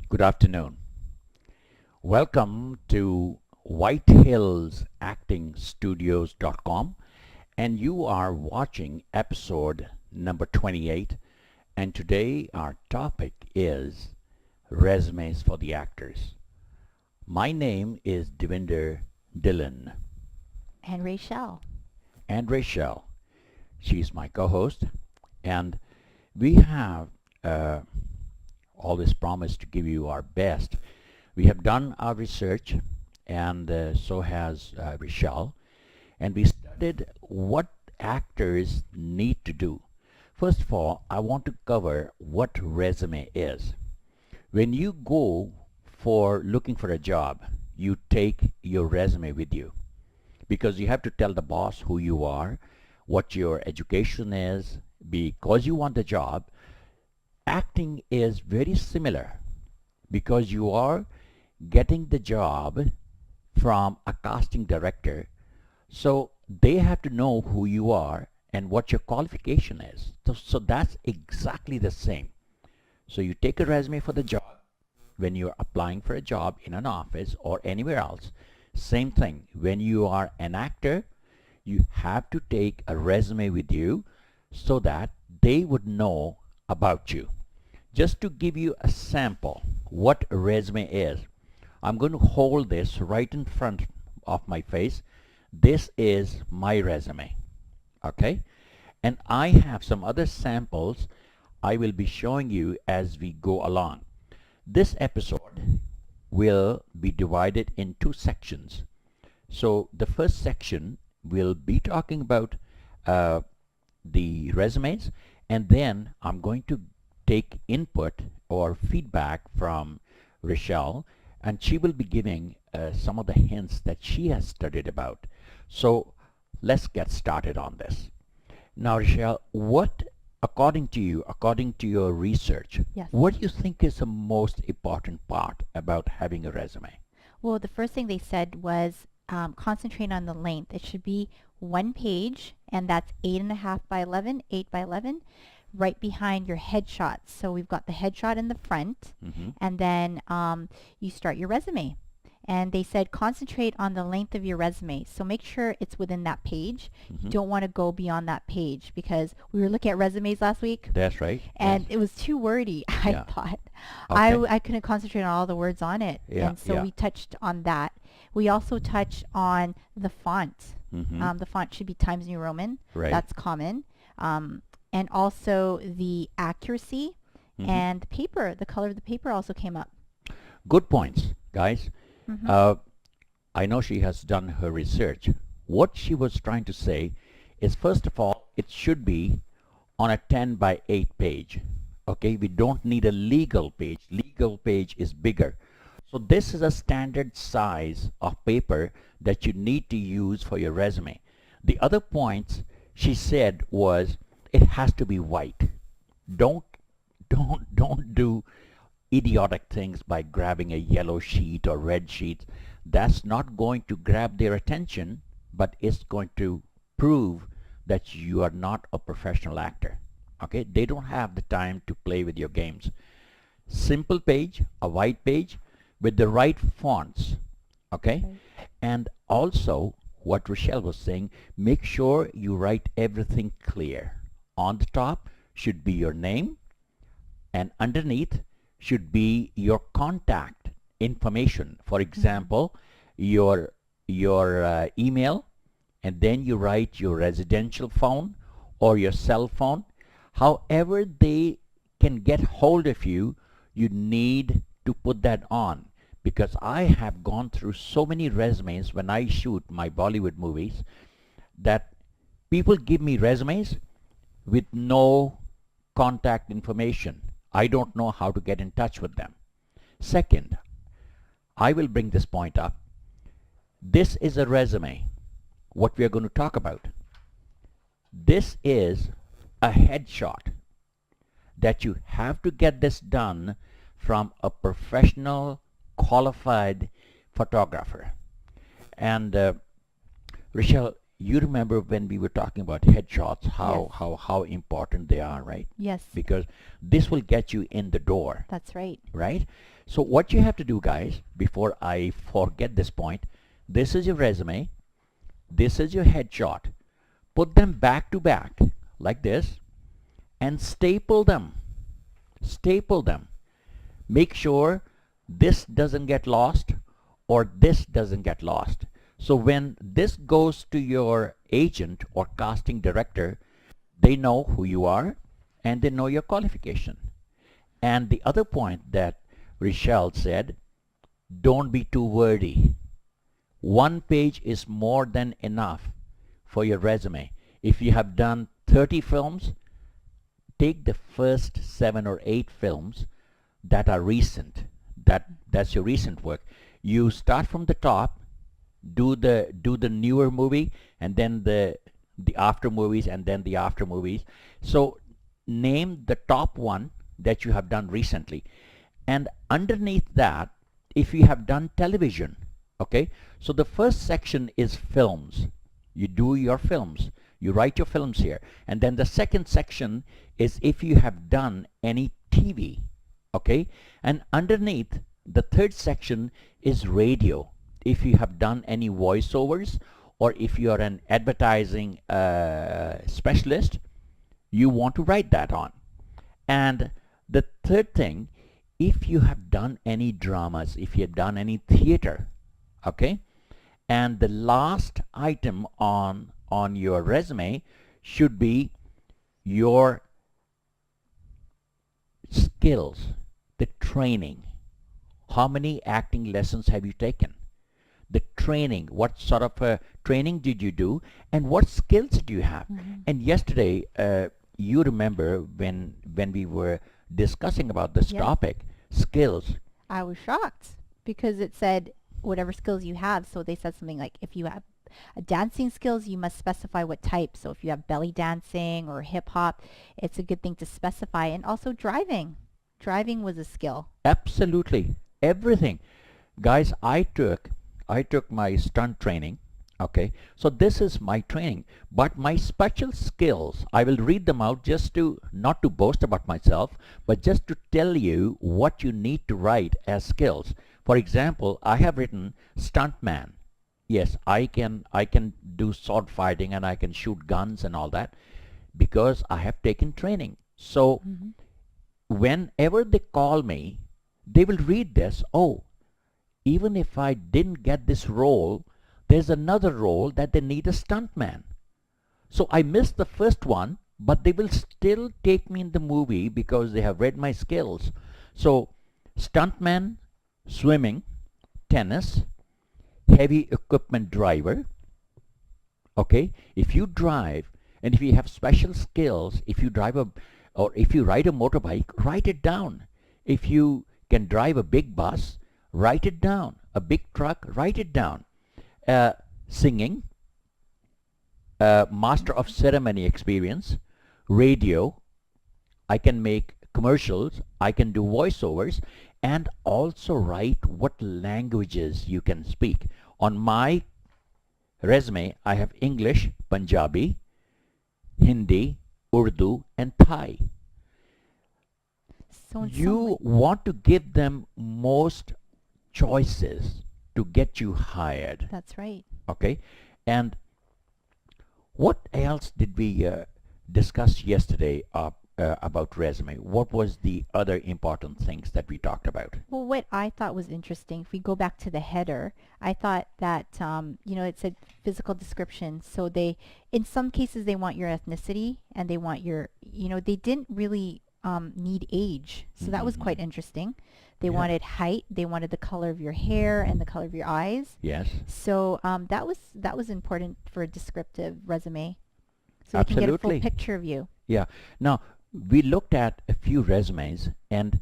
Good afternoon. Welcome to whitehillsactingstudios.com, and you are watching episode number 28, and today our topic is resumes for the actors. My name is Devinder Dillon, And Rachel. and Rachel, she's my co-host, and we have always promised to give you our best. We have done our research, and so has Rochelle, and we studied what actors need to do. First of all, I want to cover what resume is. When you go for looking for a job, you take your resume with you because you have to tell the boss who you are, what your education is, because you want the job. Acting is very similar because you are getting the job from a casting director. So they have to know who you are and what your qualification is. So that's exactly the same. So you take a resume for the job when you're applying for a job in an office or anywhere else. Same thing. When you are an actor, you have to take a resume with you so that they would know about you. Just to give you a sample what a resume is, I'm going to hold this right in front of my face. This is my resume, okay? And I have some other samples I will be showing you as we go along. This episode will be divided in two sections. So the first section will be talking about uh, the resumes, and then I'm going to take input or feedback from Rochelle, and she will be giving some of the hints that she has studied about. So let's get started on this. Now, Rochelle, what, according to you, according to your research, Yes. what do you think is the most important part about having a resume? Well, the first thing they said was concentrate on the length. It should be one page, and that's 8.5 by 11, 8 by 11, right behind your headshots. So we've got the headshot in the front, Mm-hmm. and then you start your resume. And they said concentrate on the length of your resume. So make sure it's within that page. You Mm-hmm. don't want to go beyond that page because we were looking at resumes last week That's right. and Yes. it was too wordy, I Yeah. thought. Okay. I couldn't concentrate on all the words on it. Yeah. And so Yeah. we touched on that. We also touched on the font. Mm-hmm. The font should be Times New Roman. Right. That's common. And also the accuracy Mm-hmm. and the paper. The color of the paper also came up. Good points, guys. Mm-hmm. I know she has done her research. What she was trying to say is, first of all, it should be on a 10 by 8 page. Okay, we don't need a legal page. Legal page is bigger. So this is a standard size of paper that you need to use for your resume. The other points she said was it has to be white. Don't don't do idiotic things by grabbing a yellow sheet or red sheet. That's not going to grab their attention, but it's going to prove that you are not a professional actor. Okay, they don't have the time to play with your games. Simple page, a white page with the right fonts. Okay, Right. and also what Rochelle was saying, make sure you write everything clear. On the top should be your name, and underneath should be your contact information. For example, your email, and then you write your residential phone or your cell phone. However they can get hold of you, you need to put that on, because I have gone through so many resumes when I shoot my Bollywood movies that people give me resumes with no contact information. I don't know how to get in touch with them. Second, I will bring this point up. This is a resume, what we are going to talk about. This is a headshot that you have to get this done from a professional, qualified photographer. And Rochelle, you remember when we were talking about headshots, Yes. how important they are, right? Yes, Because this will get you in the door, that's right. right? So what you have to do, guys, before I forget this point, this is your resume, this is your headshot. Put them back to back like this and staple them. Staple them. Make sure this doesn't get lost or this doesn't get lost. So when this goes to your agent or casting director, they know who you are and they know your qualification. And the other point that Rochelle said, don't be too wordy. One page is more than enough for your resume. If you have done 30 films, take the first 7 or 8 films that are recent. That's your recent work. You start from the top, do the newer movie, and then the after movies, and then the after movies. So name the top one that you have done recently, and underneath that, if you have done television, okay. So the first section is films. You do your films. You write your films here, and then the second section is if you have done any TV, okay. And underneath, the third section is radio. If you have done any voiceovers, or if you are an advertising specialist, you want to write that on. And the third thing, if you have done any dramas, if you have done any theater, okay. And the last item on your resume should be your skills, the training. How many acting lessons have you taken? The training, what sort of training did you do, and what skills do you have? And yesterday, you remember when we were discussing about this Yes. topic, skills. I was shocked because it said whatever skills you have. So they said something like if you have dancing skills, you must specify what type. So if you have belly dancing or hip hop, it's a good thing to specify. And also driving. Driving was a skill. Absolutely, everything. Guys, I took my stunt training. Okay, so this is my training, but my special skills, I will read them out just to, not to boast about myself, but just to tell you what you need to write as skills. For example, I have written stuntman. Yes, I can do sword fighting and I can shoot guns and all that because I have taken training. So whenever they call me, they will read this. Oh, even if I didn't get this role, there's another role that they need a stuntman. So I missed the first one, but they will still take me in the movie because they have read my skills. So stuntman, swimming, tennis, heavy equipment driver. Okay, if you drive and if you have special skills, if you drive a, or if you ride a motorbike, write it down. If you can drive a big bus, write it down. A big truck, write it down. Singing, master of ceremony experience, radio, I can make commercials, I can do voiceovers, and also write what languages you can speak. On my resume, I have English, Punjabi, Hindi, Urdu, and Thai. So in some You way, want to give them most choices to get you hired. that's right. Okay, and what else did we discuss yesterday about resume? What was the other important things that we talked about? Well, what I thought was interesting, if we go back to the header, I thought that, it said physical description. So they, in some cases, they want your ethnicity and they want your, they didn't really need age. So that was quite interesting. They Yeah. wanted height, they wanted the color of your hair and the color of your eyes. Yes, So that was important for a descriptive resume. So they can get a full absolutely. picture of you. Yeah. Now, we looked at a few resumes, and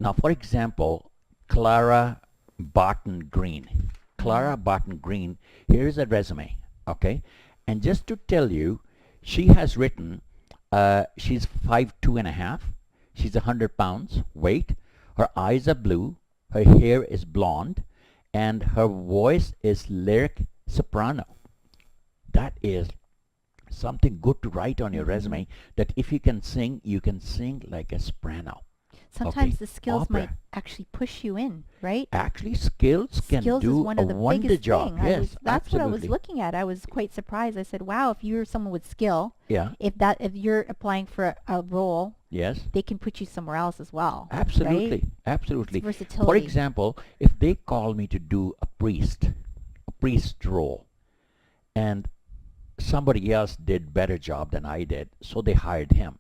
now, for example, Clara Barton Green. Clara Barton Green, here's a resume, okay? And just to tell you, she has written, she's 5'2.5", she's 100 pounds weight, her eyes are blue, her hair is blonde, and her voice is lyric soprano. That is something good to write on your resume, that if you can sing like a soprano. Okay, sometimes the skills might opera. actually push you in, right? Actually, skills can Skills is do one a of the wonder biggest job. thing. Yes, That's what I was absolutely. looking at. I was quite surprised. I said, "Wow, if you're someone with skill, Yeah, if you're applying for a role, yes, they can put you somewhere else as well, right? absolutely, It's absolutely. For versatility." example, if they call me to do a priest role, and somebody else did better job than I did, so they hired him.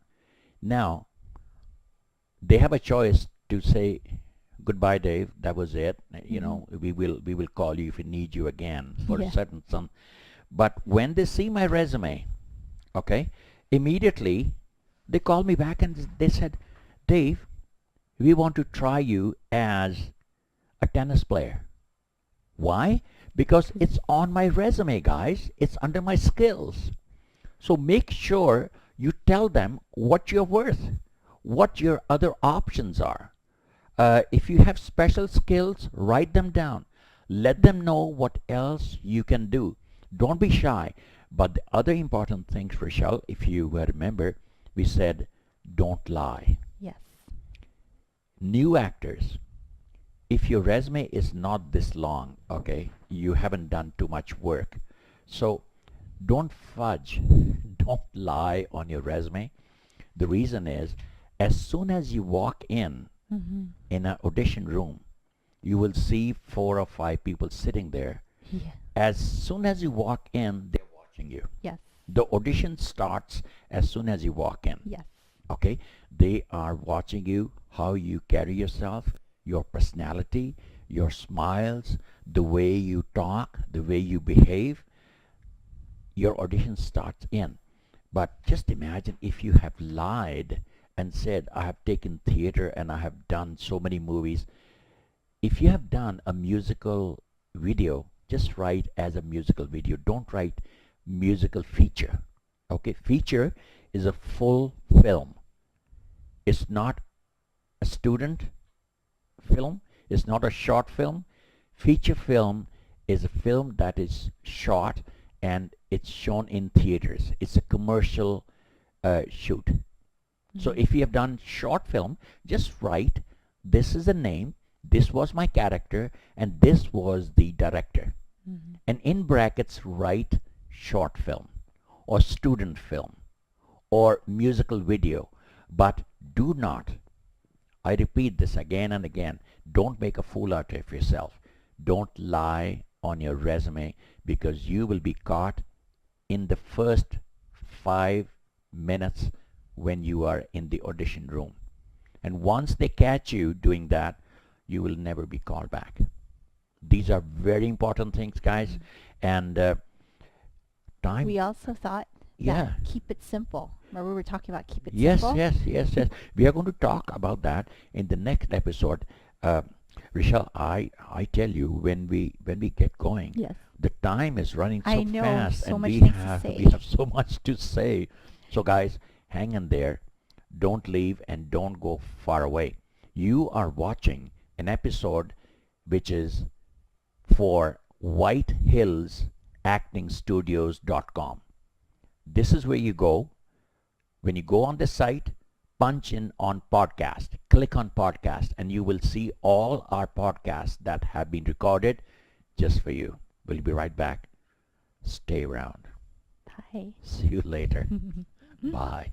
Now, they have a choice to say, goodbye, Dave, that was it. You Hmm. know, we will call you if we need you again for a Yeah. certain some. But when they see my resume, okay, immediately they called me back and they said, Dave, we want to try you as a tennis player. Why? Because it's on my resume, guys. It's under my skills. So make sure you tell them what you're worth, what your other options are. If you have special skills, write them down. Let them know what else you can do. Don't be shy. But the other important things, Rochelle, if you remember, we said don't lie. Yes. New actors, if your resume is not this long, okay, you haven't done too much work. So don't fudge, don't lie on your resume. The reason is, as soon as you walk Hmm. in an audition room, you will see 4 or 5 people sitting there. Yeah. As soon as you walk in, they're watching you. Yes. The audition starts as soon as you walk in. Yes. Okay? They are watching you, how you carry yourself, your personality, your smiles, the way you talk, the way you behave. Your audition starts in. But just imagine if you have lied and said, I have taken theater and I have done so many movies. If you have done a musical video, just write as a musical video. Don't write musical feature. Okay, feature is a full film. It's not a student film. It's not a short film. Feature film is a film that is shot and it's shown in theaters. It's a commercial shoot. So Hmm. if you have done short film, just write, this is the name, this was my character, and this was the director. Hmm. And in brackets, write short film or student film or musical video. But do not, I repeat this again and again, don't make a fool out of yourself. Don't lie on your resume because you will be caught in the first 5 minutes when you are in the audition room. And once they catch you doing that, you will never be called back. These are very important things, guys. Hmm. And time, We also thought that yeah. keep it simple. Remember we were talking about keep it Yes, simple? yes, yes, yes. We are going to talk about that in the next episode. Uh, Rochelle, I tell you, when we get going, Yes. the time is running I so know, fast, so and much we things to have we say. have so much to say. So, guys, hang in there. Don't leave and don't go far away. You are watching an episode which is for whitehillsactingstudios.com. This is where you go. When you go on the site, punch in on podcast, click on podcast, and you will see all our podcasts that have been recorded just for you. We'll be right back. Stay around. Bye. See you later. Bye.